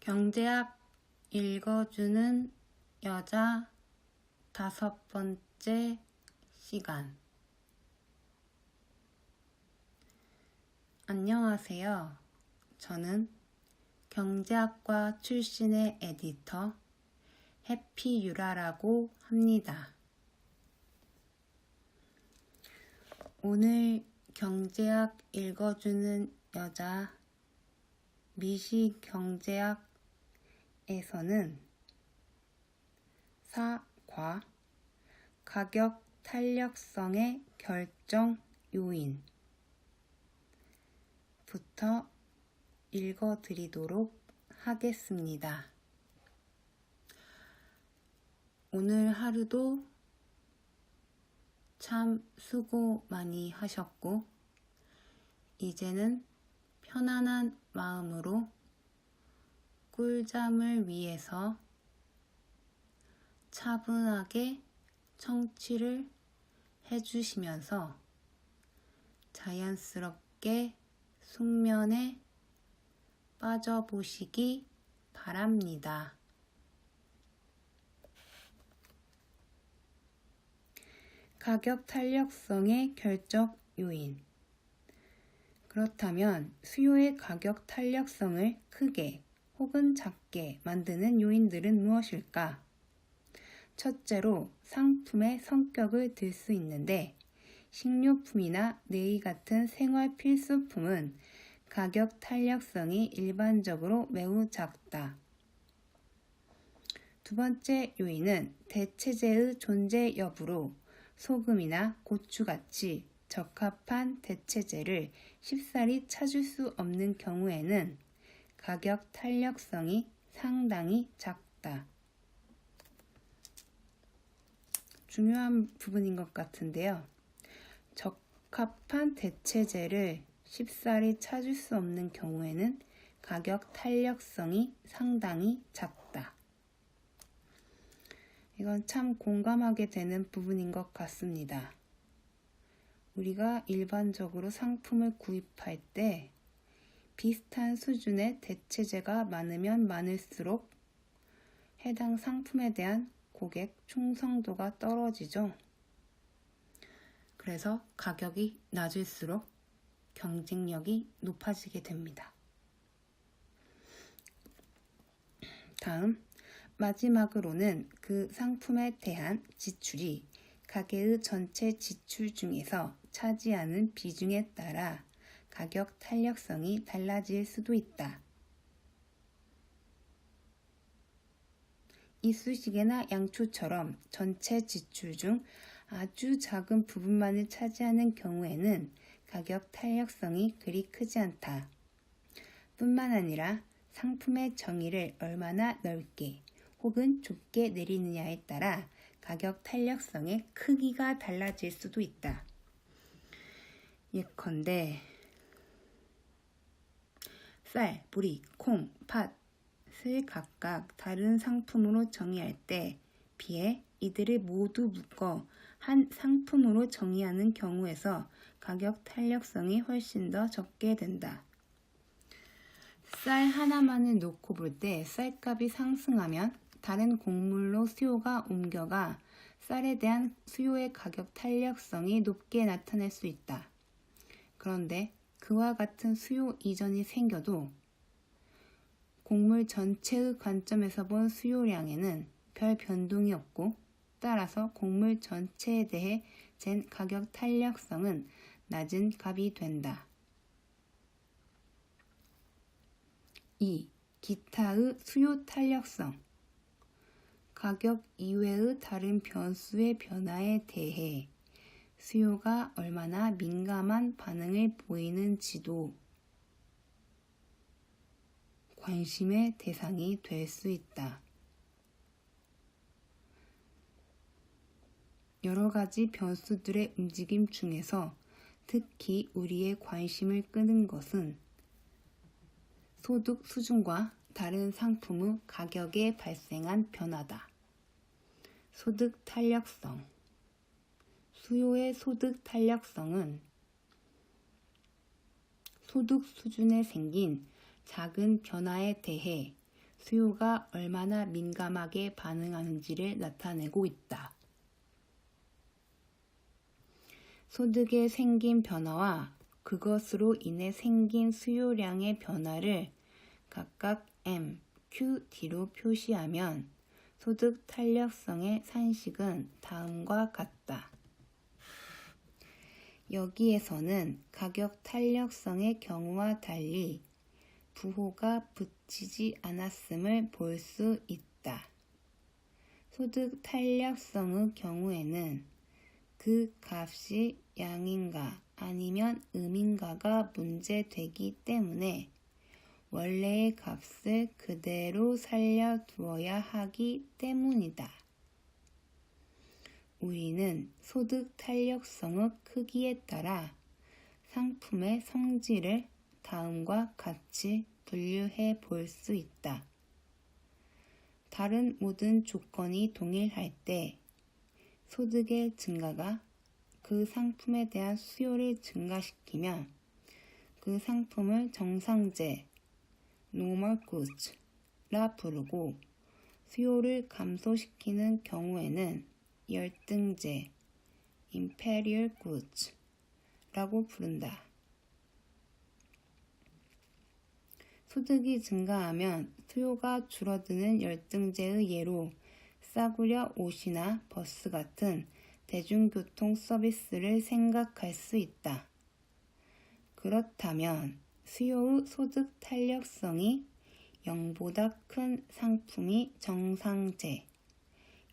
경제학 읽어주는 여자 5번째 시간. 안녕하세요. 저는 경제학과 출신의 에디터 해피유라라고 합니다. 오늘 경제학 읽어주는 여자 미시경제학에서는 사과, 가격 탄력성의 결정 요인부터 읽어드리도록 하겠습니다. 오늘 하루도 참 수고 많이 하셨고, 이제는 편안한 마음으로 꿀잠을 위해서 차분하게 청취를 해주시면서 자연스럽게 숙면에 빠져보시기 바랍니다. 가격 탄력성의 결정 요인. 그렇다면 수요의 가격 탄력성을 크게 혹은 작게 만드는 요인들은 무엇일까? 첫째로 상품의 성격을 들 수 있는데, 식료품이나 네이 같은 생활 필수품은 가격 탄력성이 일반적으로 매우 작다. 두 번째 요인은 대체재의 존재 여부로 소금이나 고추같이 적합한 대체재를 쉽사리 찾을 수 없는 경우에는 가격 탄력성이 상당히 작다. 중요한 부분인 것 같은데요. 적합한 대체재를 쉽사리 찾을 수 없는 경우에는 가격 탄력성이 상당히 작다. 이건 참 공감하게 되는 부분인 것 같습니다. 우리가 일반적으로 상품을 구입할 때 비슷한 수준의 대체재가 많으면 많을수록 해당 상품에 대한 고객 충성도가 떨어지죠. 그래서 가격이 낮을수록 경쟁력이 높아지게 됩니다. 다음, 마지막으로는 그 상품에 대한 지출이 가게의 전체 지출 중에서 차지하는 비중에 따라 가격 탄력성이 달라질 수도 있다. 이쑤시개나 양초처럼 전체 지출 중 아주 작은 부분만을 차지하는 경우에는 가격 탄력성이 그리 크지 않다. 뿐만 아니라 상품의 정의를 얼마나 넓게 혹은 좁게 내리느냐에 따라 가격 탄력성의 크기가 달라질 수도 있다. 예컨대 쌀, 보리, 콩, 팥을 각각 다른 상품으로 정의할 때 비해 이들을 모두 묶어 한 상품으로 정의하는 경우에서 가격 탄력성이 훨씬 더 적게 된다. 쌀 하나만을 놓고 볼 때 쌀값이 상승하면 다른 곡물로 수요가 옮겨가 쌀에 대한 수요의 가격 탄력성이 높게 나타날 수 있다. 그런데 그와 같은 수요 이전이 생겨도 곡물 전체의 관점에서 본 수요량에는 별 변동이 없고, 따라서 곡물 전체에 대해 잰 가격 탄력성은 낮은 값이 된다. 2. 기타의 수요 탄력성. 가격 이외의 다른 변수의 변화에 대해 수요가 얼마나 민감한 반응을 보이는지도 관심의 대상이 될 수 있다. 여러 가지 변수들의 움직임 중에서 특히 우리의 관심을 끄는 것은 소득 수준과 다른 상품의 가격에 발생한 변화다. 소득 탄력성. 수요의 소득 탄력성은 소득 수준에 생긴 작은 변화에 대해 수요가 얼마나 민감하게 반응하는지를 나타내고 있다. 소득에 생긴 변화와 그것으로 인해 생긴 수요량의 변화를 각각 M, Q, D로 표시하면 소득 탄력성의 산식은 다음과 같다. 여기에서는 가격 탄력성의 경우와 달리 부호가 붙이지 않았음을 볼 수 있다. 소득 탄력성의 경우에는 그 값이 양인가 아니면 음인가가 문제되기 때문에 원래의 값을 그대로 살려두어야 하기 때문이다. 우리는 소득 탄력성의 크기에 따라 상품의 성질을 다음과 같이 분류해 볼 수 있다. 다른 모든 조건이 동일할 때 소득의 증가가 그 상품에 대한 수요를 증가시키면 그 상품을 정상재, normal goods라 부르고 수요를 감소시키는 경우에는 열등재, inferior goods라고 부른다. 소득이 증가하면 수요가 줄어드는 열등재의 예로 싸구려 옷이나 버스 같은 대중교통 서비스를 생각할 수 있다. 그렇다면 수요의 소득 탄력성이 0보다 큰 상품이 정상재,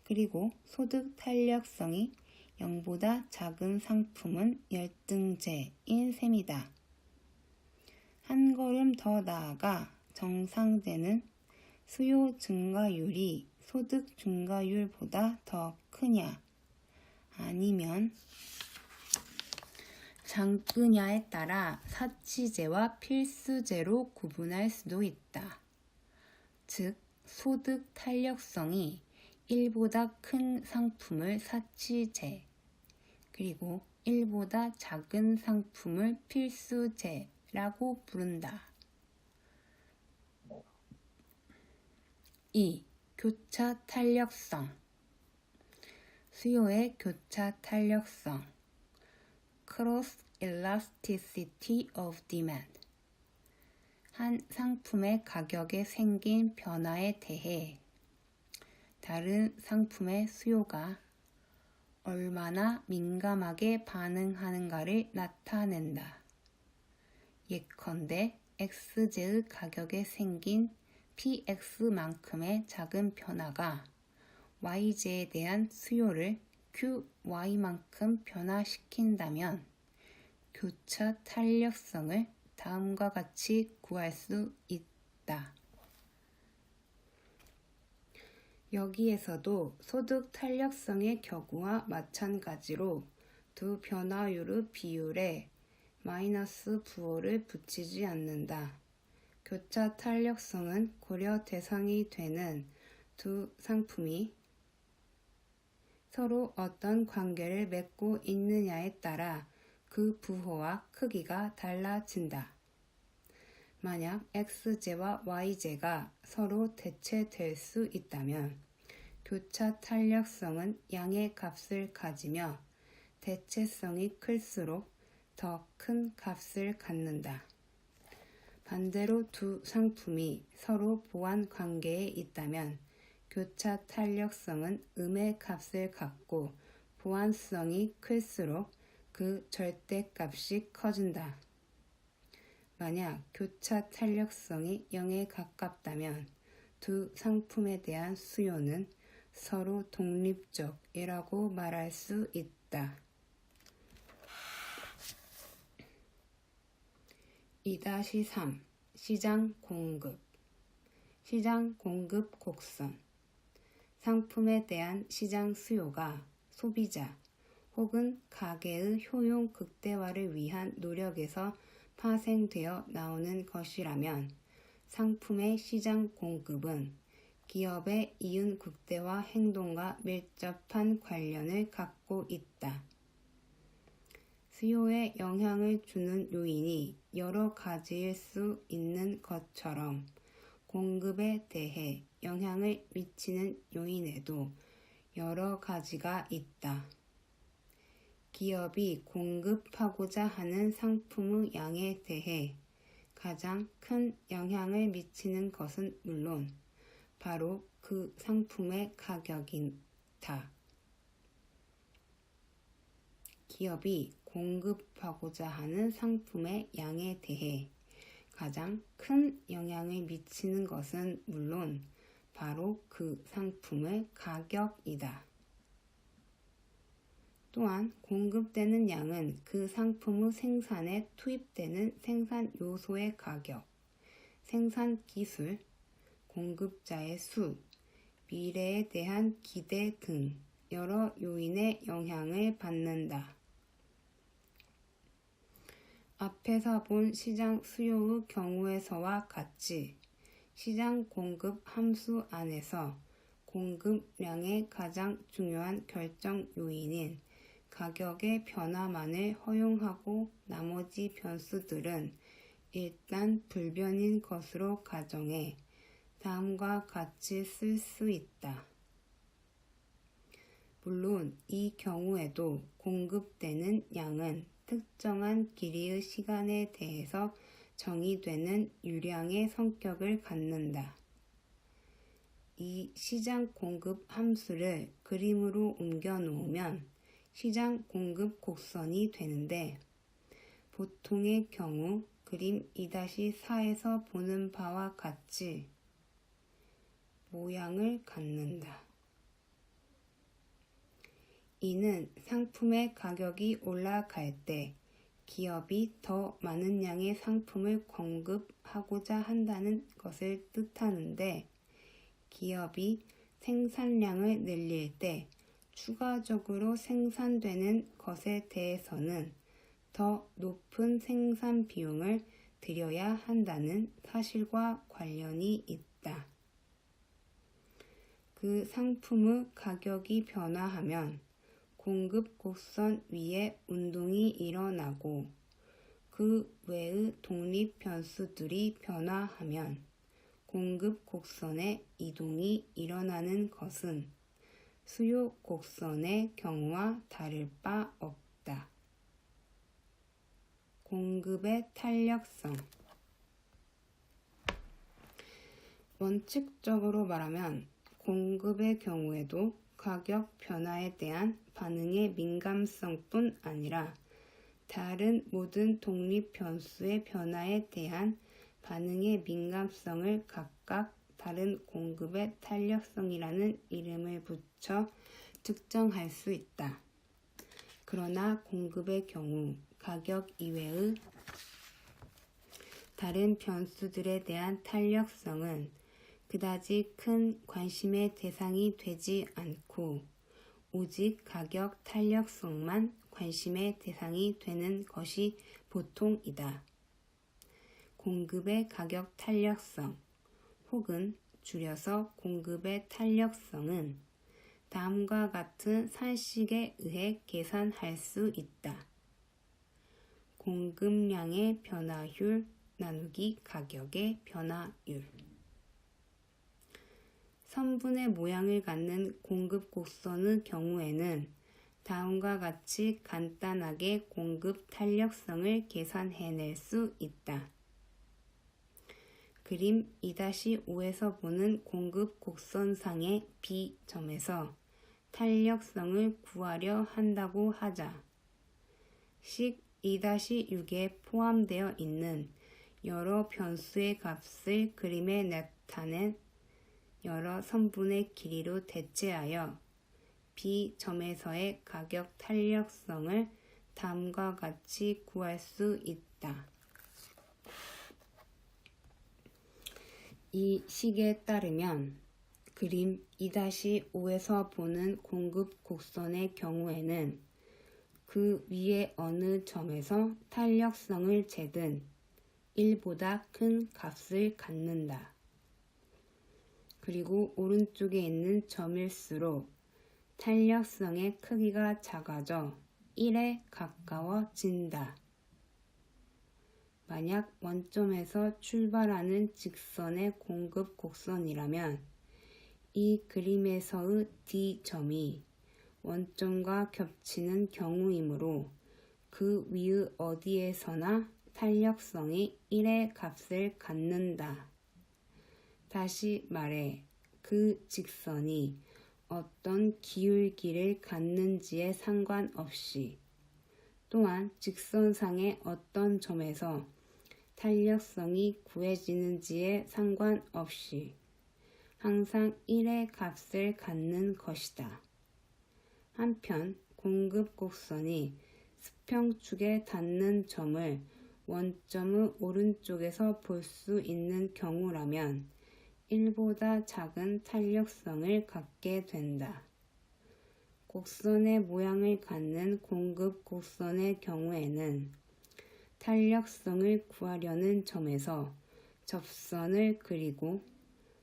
그리고 소득 탄력성이 0보다 작은 상품은 열등재인 셈이다. 한 걸음 더 나아가 정상재는 수요 증가율이 소득 증가율보다 더 크냐 아니면 작으냐에 따라 사치재와 필수재로 구분할 수도 있다. 즉, 소득 탄력성이 1보다 큰 상품을 사치재, 그리고 1보다 작은 상품을 필수재라고 부른다. 2. 교차 탄력성. 수요의 교차 탄력성. Cross elasticity of demand. 한 상품의 가격에 생긴 변화에 대해 다른 상품의 수요가 얼마나 민감하게 반응하는가를 나타낸다. 예컨대 X제의 가격에 생긴 PX만큼의 작은 변화가 Y제에 대한 수요를 QY만큼 변화시킨다면 교차 탄력성을 다음과 같이 구할 수 있다. 여기에서도 소득 탄력성의 경우와 마찬가지로 두 변화율의 비율에 마이너스 부호를 붙이지 않는다. 교차 탄력성은 고려 대상이 되는 두 상품이 서로 어떤 관계를 맺고 있느냐에 따라 그 부호와 크기가 달라진다. 만약 X제와 Y제가 서로 대체될 수 있다면 교차 탄력성은 양의 값을 가지며 대체성이 클수록 더 큰 값을 갖는다. 반대로 두 상품이 서로 보완 관계에 있다면 교차 탄력성은 음의 값을 갖고 보완성이 클수록 그 절대값이 커진다. 만약 교차 탄력성이 0에 가깝다면 두 상품에 대한 수요는 서로 독립적이라고 말할 수 있다. 2-3 시장 공급. 시장 공급 곡선. 상품에 대한 시장 수요가 소비자 혹은 가계의 효용 극대화를 위한 노력에서 파생되어 나오는 것이라면 상품의 시장 공급은 기업의 이윤 극대화 행동과 밀접한 관련을 갖고 있다. 수요에 영향을 주는 요인이 여러 가지일 수 있는 것처럼 공급에 대해 영향을 미치는 요인에도 여러 가지가 있다. 기업이 공급하고자 하는 상품의 양에 대해 가장 큰 영향을 미치는 것은 물론 바로 그 상품의 가격이다. 기업이 공급하고자 하는 상품의 양에 대해 가장 큰 영향을 미치는 것은 물론 바로 그 상품의 가격이다. 또한 공급되는 양은 그 상품의 생산에 투입되는 생산 요소의 가격, 생산 기술, 공급자의 수, 미래에 대한 기대 등 여러 요인의 영향을 받는다. 앞에서 본 시장 수요의 경우에서와 같이 시장 공급 함수 안에서 공급량의 가장 중요한 결정 요인인 가격의 변화만을 허용하고 나머지 변수들은 일단 불변인 것으로 가정해 다음과 같이 쓸 수 있다. 물론 이 경우에도 공급되는 양은 특정한 길이의 시간에 대해서 정의되는 유량의 성격을 갖는다. 이 시장 공급 함수를 그림으로 옮겨 놓으면 시장 공급 곡선이 되는데 보통의 경우 그림 2-4에서 보는 바와 같이 모양을 갖는다. 이는 상품의 가격이 올라갈 때 기업이 더 많은 양의 상품을 공급하고자 한다는 것을 뜻하는데 기업이 생산량을 늘릴 때 추가적으로 생산되는 것에 대해서는 더 높은 생산 비용을 들여야 한다는 사실과 관련이 있다. 그 상품의 가격이 변화하면 공급 곡선 위에 운동이 일어나고 그 외의 독립 변수들이 변화하면 공급 곡선의 이동이 일어나는 것은 수요 곡선의 경우와 다를 바 없다. 공급의 탄력성. 원칙적으로 말하면 공급의 경우에도 가격 변화에 대한 반응의 민감성뿐 아니라 다른 모든 독립 변수의 변화에 대한 반응의 민감성을 각각 다른 공급의 탄력성이라는 이름을 붙여 측정할 수 있다. 그러나 공급의 경우 가격 이외의 다른 변수들에 대한 탄력성은 그다지 큰 관심의 대상이 되지 않고 오직 가격 탄력성만 관심의 대상이 되는 것이 보통이다. 공급의 가격 탄력성 혹은 줄여서 공급의 탄력성은 다음과 같은 산식에 의해 계산할 수 있다. 공급량의 변화율 나누기 가격의 변화율. 선분의 모양을 갖는 공급 곡선의 경우에는 다음과 같이 간단하게 공급 탄력성을 계산해낼 수 있다. 그림 2-5에서 보는 공급 곡선상의 B점에서 탄력성을 구하려 한다고 하자. 식 2-6에 포함되어 있는 여러 변수의 값을 그림에 나타낸 여러 선분의 길이로 대체하여 B점에서의 가격 탄력성을 다음과 같이 구할 수 있다. 이 식에 따르면 그림 2-5에서 보는 공급 곡선의 경우에는 그 위에 어느 점에서 탄력성을 재든 1보다 큰 값을 갖는다. 그리고 오른쪽에 있는 점일수록 탄력성의 크기가 작아져 1에 가까워진다. 만약 원점에서 출발하는 직선의 공급 곡선이라면 이 그림에서의 D점이 원점과 겹치는 경우이므로 그 위의 어디에서나 탄력성이 1의 값을 갖는다. 다시 말해 그 직선이 어떤 기울기를 갖는지에 상관없이 또한 직선상의 어떤 점에서 탄력성이 구해지는지에 상관없이 항상 1의 값을 갖는 것이다. 한편 공급 곡선이 수평축에 닿는 점을 원점의 오른쪽에서 볼 수 있는 경우라면 1보다 작은 탄력성을 갖게 된다. 곡선의 모양을 갖는 공급 곡선의 경우에는 탄력성을 구하려는 점에서 접선을 그리고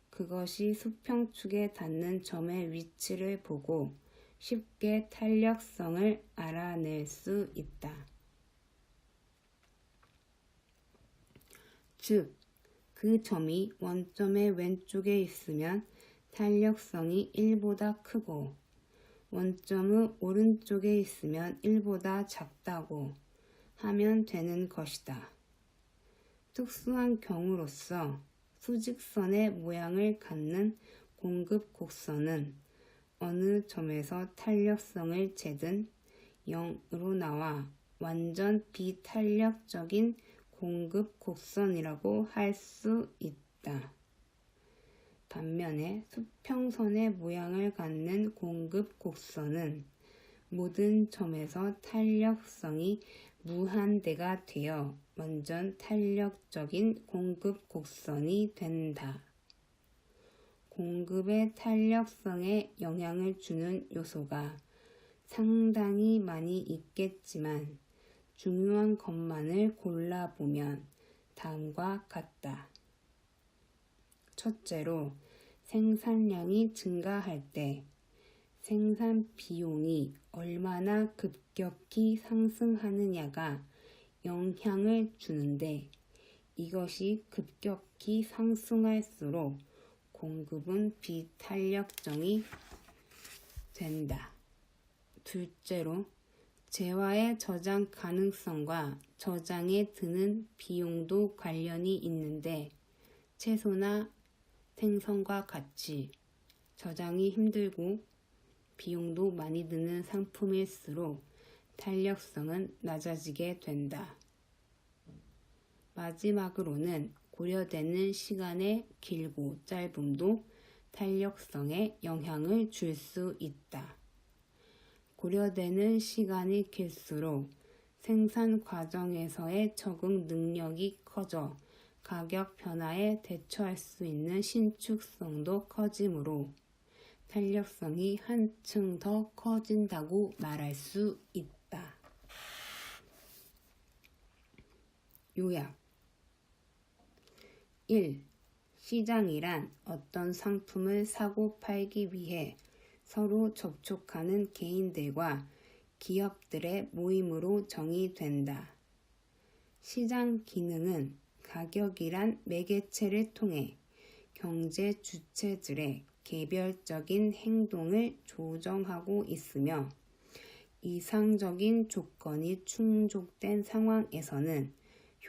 그것이 수평축에 닿는 점의 위치를 보고 쉽게 탄력성을 알아낼 수 있다. 즉, 그 점이 원점의 왼쪽에 있으면 탄력성이 1보다 크고 원점의 오른쪽에 있으면 1보다 작다고 하면 되는 것이다. 특수한 경우로서 수직선의 모양을 갖는 공급 곡선은 어느 점에서 탄력성을 재든 0으로 나와 완전 비탄력적인 공급 곡선이라고 할 수 있다. 반면에 수평선의 모양을 갖는 공급 곡선은 모든 점에서 탄력성이 무한대가 되어 완전 탄력적인 공급 곡선이 된다. 공급의 탄력성에 영향을 주는 요소가 상당히 많이 있겠지만 중요한 것만을 골라보면 다음과 같다. 첫째로, 생산량이 증가할 때 생산 비용이 얼마나 급격히 상승하느냐가 영향을 주는데 이것이 급격히 상승할수록 공급은 비탄력적이 된다. 둘째로, 재화의 저장 가능성과 저장에 드는 비용도 관련이 있는데 채소나 생선과 같이 저장이 힘들고 비용도 많이 드는 상품일수록 탄력성은 낮아지게 된다. 마지막으로는 고려되는 시간의 길고 짧음도 탄력성에 영향을 줄 수 있다. 고려되는 시간이 길수록 생산 과정에서의 적응 능력이 커져 가격 변화에 대처할 수 있는 신축성도 커지므로 탄력성이 한층 더 커진다고 말할 수 있다. 요약 1. 시장이란 어떤 상품을 사고 팔기 위해 서로 접촉하는 개인들과 기업들의 모임으로 정의된다. 시장 기능은 가격이란 매개체를 통해 경제 주체들의 개별적인 행동을 조정하고 있으며 이상적인 조건이 충족된 상황에서는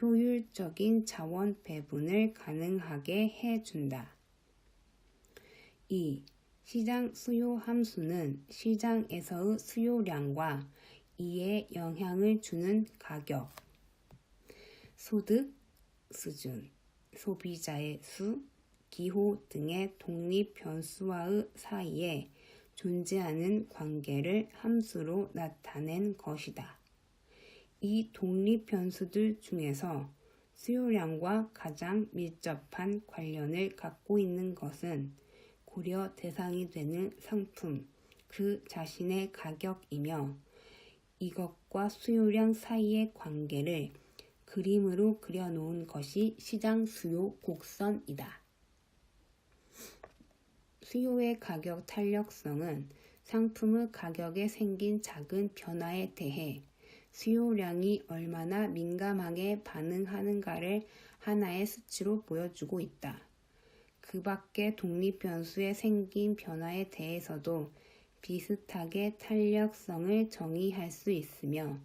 효율적인 자원 배분을 가능하게 해준다. 2. 시장 수요 함수는 시장에서의 수요량과 이에 영향을 주는 가격, 소득 수준, 소비자의 수, 기호 등의 독립 변수와의 사이에 존재하는 관계를 함수로 나타낸 것이다. 이 독립 변수들 중에서 수요량과 가장 밀접한 관련을 갖고 있는 것은 고려 대상이 되는 상품, 그 자신의 가격이며 이것과 수요량 사이의 관계를 그림으로 그려놓은 것이 시장 수요 곡선이다. 수요의 가격 탄력성은 상품의 가격에 생긴 작은 변화에 대해 수요량이 얼마나 민감하게 반응하는가를 하나의 수치로 보여주고 있다. 그 밖에 독립변수에 생긴 변화에 대해서도 비슷하게 탄력성을 정의할 수 있으며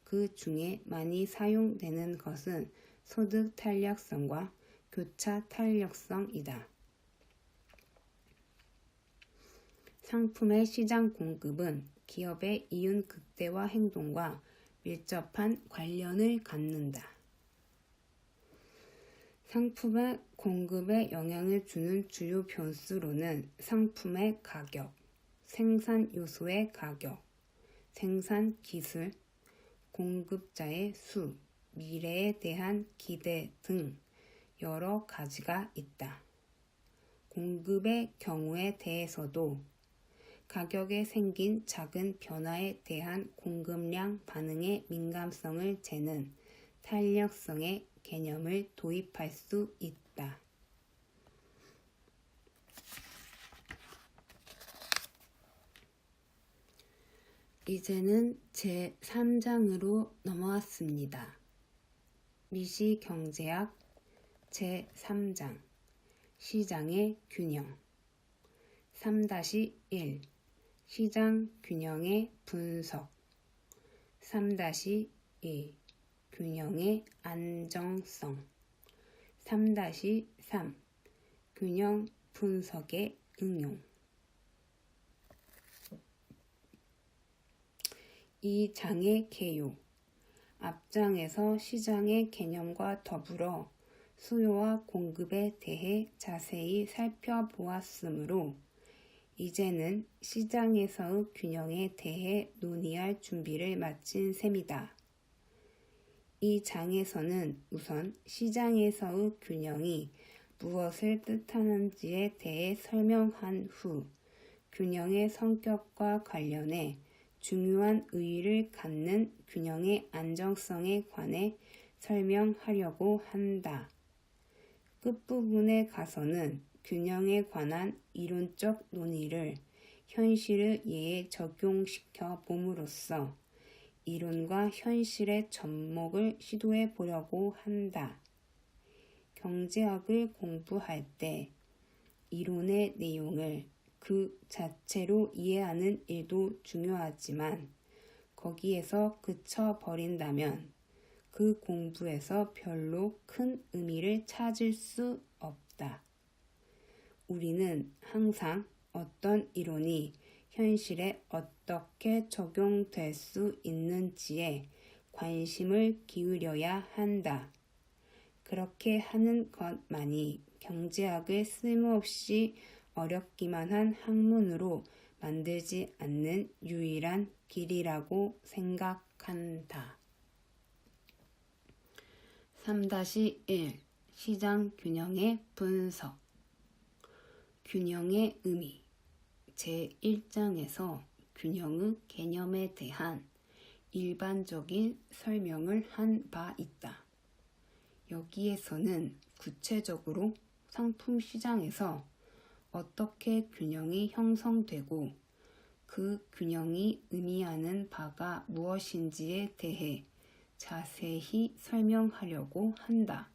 그 중에 많이 사용되는 것은 소득 탄력성과 교차 탄력성이다. 상품의 시장 공급은 기업의 이윤 극대화 행동과 밀접한 관련을 갖는다. 상품의 공급에 영향을 주는 주요 변수로는 상품의 가격, 생산 요소의 가격, 생산 기술, 공급자의 수, 미래에 대한 기대 등 여러 가지가 있다. 공급의 경우에 대해서도 가격에 생긴 작은 변화에 대한 공급량 반응의 민감성을 재는 탄력성의 개념을 도입할 수 있다. 이제는 제3장으로 넘어왔습니다. 미시경제학 제3장 시장의 균형 3-1 시장 균형의 분석 3-2 균형의 안정성 3-3 균형 분석의 응용 이 장의 개요 앞장에서 시장의 개념과 더불어 수요와 공급에 대해 자세히 살펴보았으므로 이제는 시장에서의 균형에 대해 논의할 준비를 마친 셈이다. 이 장에서는 우선 시장에서의 균형이 무엇을 뜻하는지에 대해 설명한 후 균형의 성격과 관련해 중요한 의의를 갖는 균형의 안정성에 관해 설명하려고 한다. 끝부분에 가서는 균형에 관한 이론적 논의를 현실의 예에 적용시켜 봄으로써 이론과 현실의 접목을 시도해 보려고 한다. 경제학을 공부할 때 이론의 내용을 그 자체로 이해하는 일도 중요하지만 거기에서 그쳐버린다면 그 공부에서 별로 큰 의미를 찾을 수 없다. 우리는 항상 어떤 이론이 현실에 어떻게 적용될 수 있는지에 관심을 기울여야 한다. 그렇게 하는 것만이 경제학을 쓸모없이 어렵기만 한 학문으로 만들지 않는 유일한 길이라고 생각한다. 3-1 시장 균형의 분석 균형의 의미 제1장에서 균형의 개념에 대한 일반적인 설명을 한 바 있다. 여기에서는 구체적으로 상품 시장에서 어떻게 균형이 형성되고 그 균형이 의미하는 바가 무엇인지에 대해 자세히 설명하려고 한다.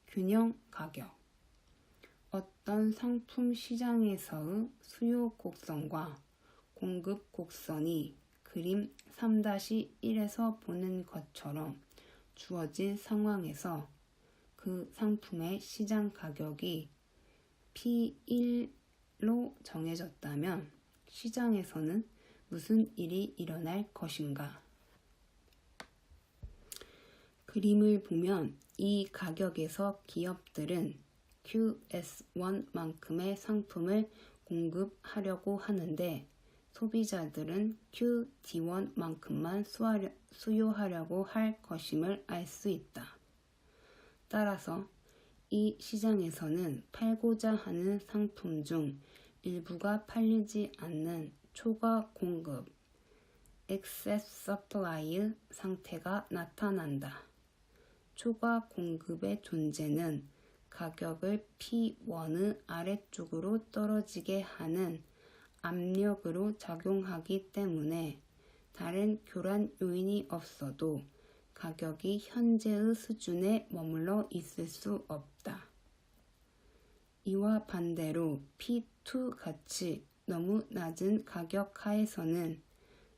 균형 가격 어떤 상품 시장에서의 수요 곡선과 공급 곡선이 그림 3-1에서 보는 것처럼 주어진 상황에서 그 상품의 시장 가격이 P1로 정해졌다면 시장에서는 무슨 일이 일어날 것인가? 그림을 보면 이 가격에서 기업들은 QS1만큼의 상품을 공급하려고 하는데 소비자들은 QD1만큼만 수요하려고 할 것임을 알 수 있다. 따라서 이 시장에서는 팔고자 하는 상품 중 일부가 팔리지 않는 초과 공급, excess supply 상태가 나타난다. 초과 공급의 존재는 가격을 P1의 아래쪽으로 떨어지게 하는 압력으로 작용하기 때문에 다른 교란 요인이 없어도 가격이 현재의 수준에 머물러 있을 수 없다. 이와 반대로 P2 같이 너무 낮은 가격 하에서는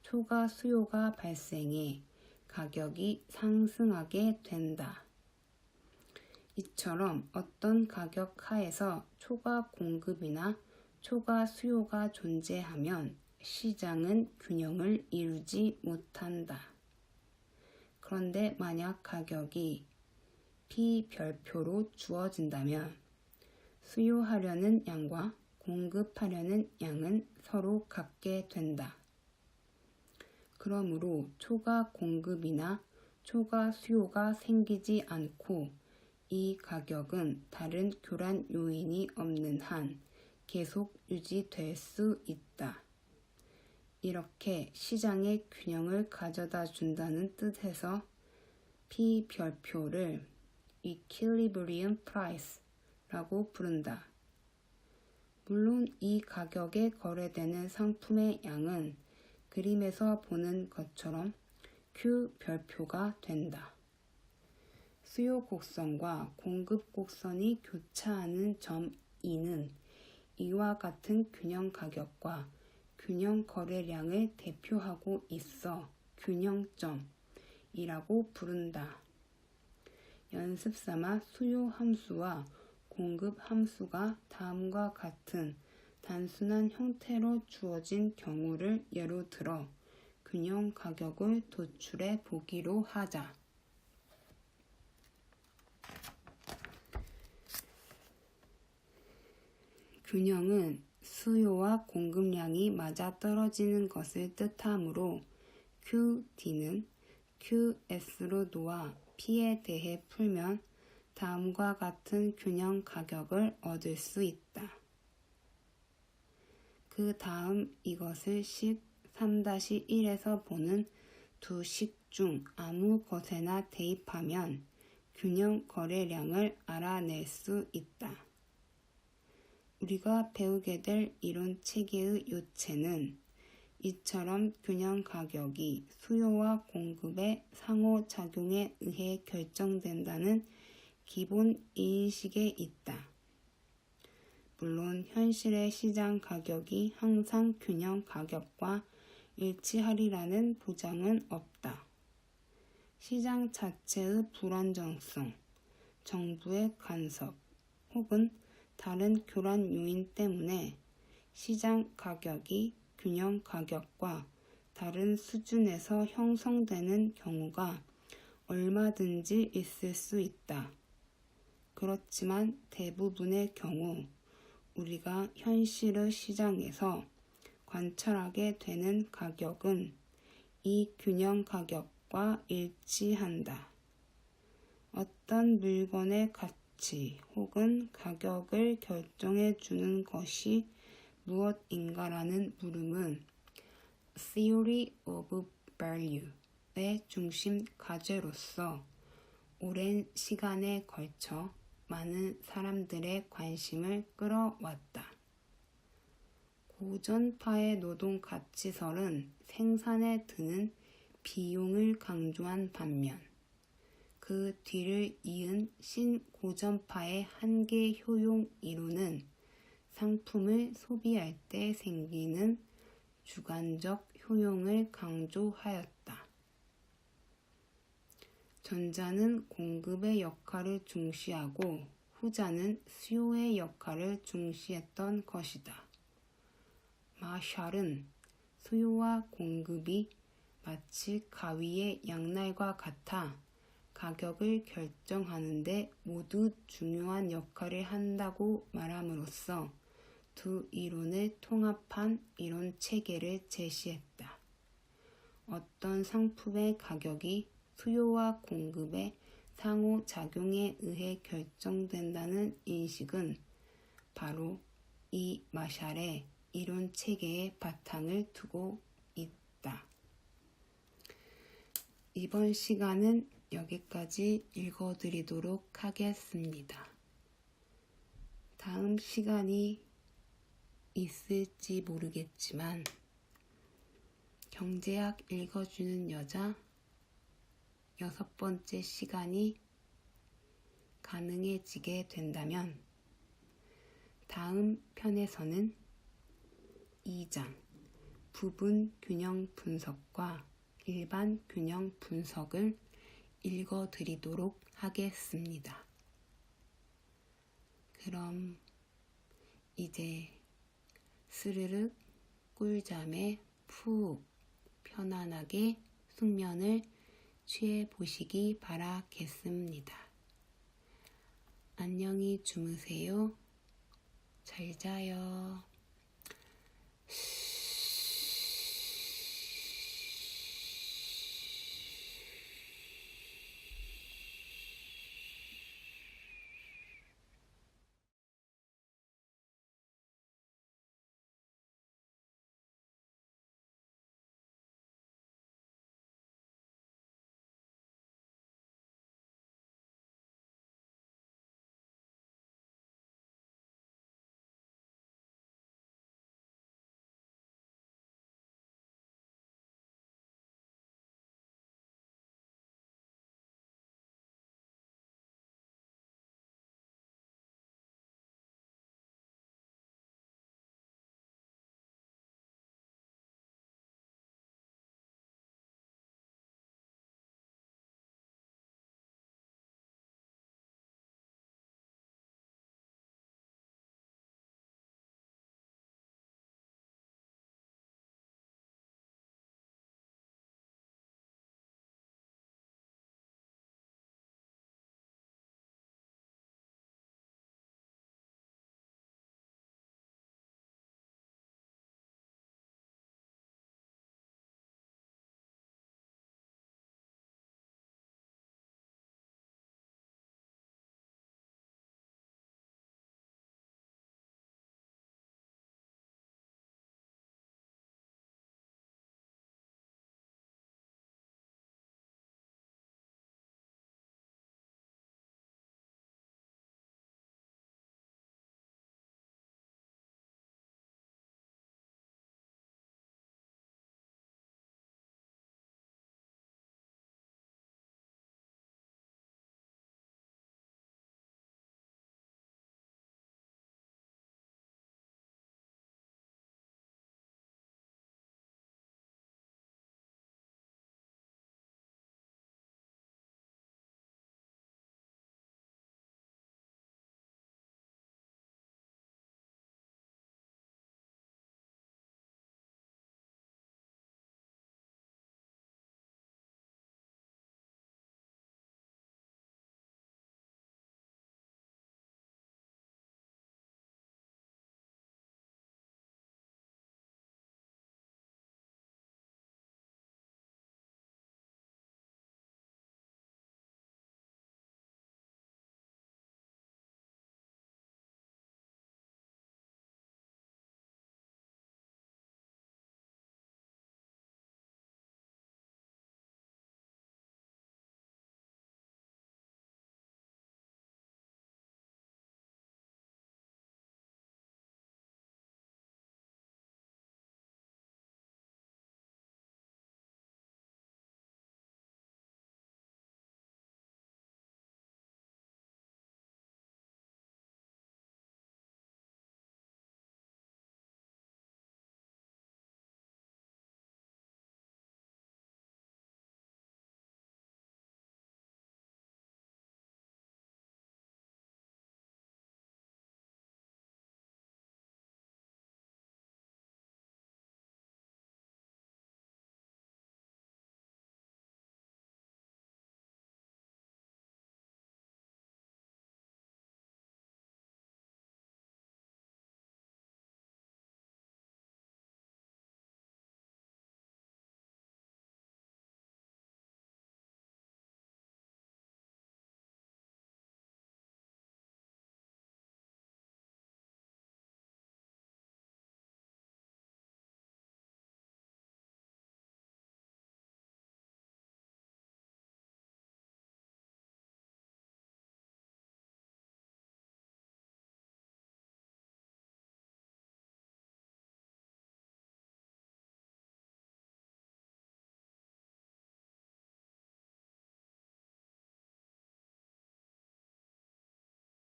초과 수요가 발생해 가격이 상승하게 된다. 이처럼 어떤 가격 하에서 초과 공급이나 초과 수요가 존재하면 시장은 균형을 이루지 못한다. 그런데 만약 가격이 P별표로 주어진다면 수요하려는 양과 공급하려는 양은 서로 같게 된다. 그러므로 초과 공급이나 초과 수요가 생기지 않고 이 가격은 다른 교란 요인이 없는 한 계속 유지될 수 있다. 이렇게 시장의 균형을 가져다 준다는 뜻에서 P별표를 Equilibrium Price라고 부른다. 물론 이 가격에 거래되는 상품의 양은 그림에서 보는 것처럼 Q별표가 된다. 수요 곡선과 공급 곡선이 교차하는 점 E는 이와 같은 균형 가격과 균형 거래량을 대표하고 있어 균형점이라고 부른다. 연습삼아 수요 함수와 공급 함수가 다음과 같은 단순한 형태로 주어진 경우를 예로 들어 균형 가격을 도출해 보기로 하자. 균형은 수요와 공급량이 맞아떨어지는 것을 뜻하므로 QD는 QS로 놓아 P에 대해 풀면 다음과 같은 균형 가격을 얻을 수 있다. 그 다음 이것을 식 3-1에서 보는 두 식 중 아무 것에나 대입하면 균형 거래량을 알아낼 수 있다. 우리가 배우게 될 이론 체계의 요체는 이처럼 균형 가격이 수요와 공급의 상호작용에 의해 결정된다는 기본 인식에 있다. 물론 현실의 시장 가격이 항상 균형 가격과 일치하리라는 보장은 없다. 시장 자체의 불안정성, 정부의 간섭 혹은 다른 교란 요인 때문에 시장 가격이 균형 가격과 다른 수준에서 형성되는 경우가 얼마든지 있을 수 있다. 그렇지만 대부분의 경우 우리가 현실의 시장에서 관찰하게 되는 가격은 이 균형 가격과 일치한다. 어떤 물건의 가치 혹은 가격을 결정해 주는 것이 무엇인가라는 물음은 Theory of Value의 중심 과제로서 오랜 시간에 걸쳐 많은 사람들의 관심을 끌어왔다. 고전파의 노동 가치설은 생산에 드는 비용을 강조한 반면 그 뒤를 이은 신고전파의 한계 효용 이론은 상품을 소비할 때 생기는 주관적 효용을 강조하였다. 전자는 공급의 역할을 중시하고 후자는 수요의 역할을 중시했던 것이다. 마샬은 수요와 공급이 마치 가위의 양날과 같아 가격을 결정하는데 모두 중요한 역할을 한다고 말함으로써 두 이론을 통합한 이론 체계를 제시했다. 어떤 상품의 가격이 수요와 공급의 상호작용에 의해 결정된다는 인식은 바로 이 마샬의 이론 체계의 바탕을 두고 있다. 이번 시간은 여기까지 읽어드리도록 하겠습니다. 다음 시간이 있을지 모르겠지만 경제학 읽어주는 여자 6번째 시간이 가능해지게 된다면 다음 편에서는 2장 부분 균형 분석과 일반 균형 분석을 읽어드리도록 하겠습니다. 그럼 이제 스르륵 꿀잠에 푹 편안하게 숙면을 취해 보시기 바라겠습니다. 안녕히 주무세요. 잘 자요.